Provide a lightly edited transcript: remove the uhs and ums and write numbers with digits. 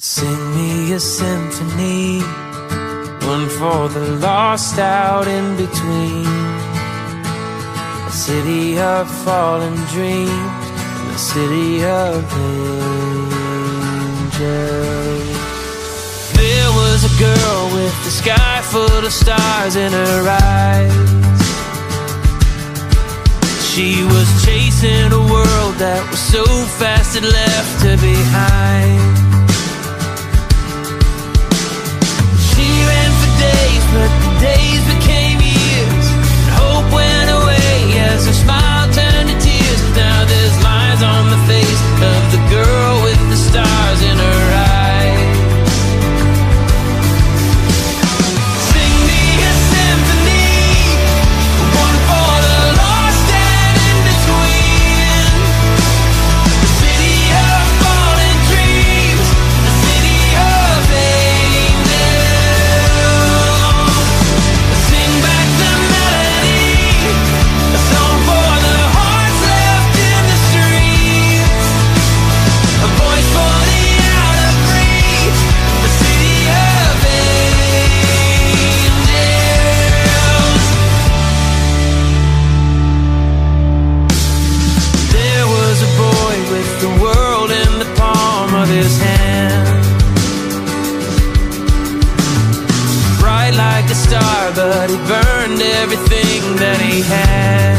Sing me a symphony, one for the lost out in between. A city of fallen dreams, and a city of angels. There was a girl with the sky full of stars in her eyes. She was chasing a world that was so fast it left her behind. But the days became years, and hope went away as her smile turned to tears. Now there's lines on the face of the girl with the stars in her eyes. Sing me a symphony, one for the lost and in between. The city of fallen dreams, the city of his hand, bright like a star, but he burned everything that he had.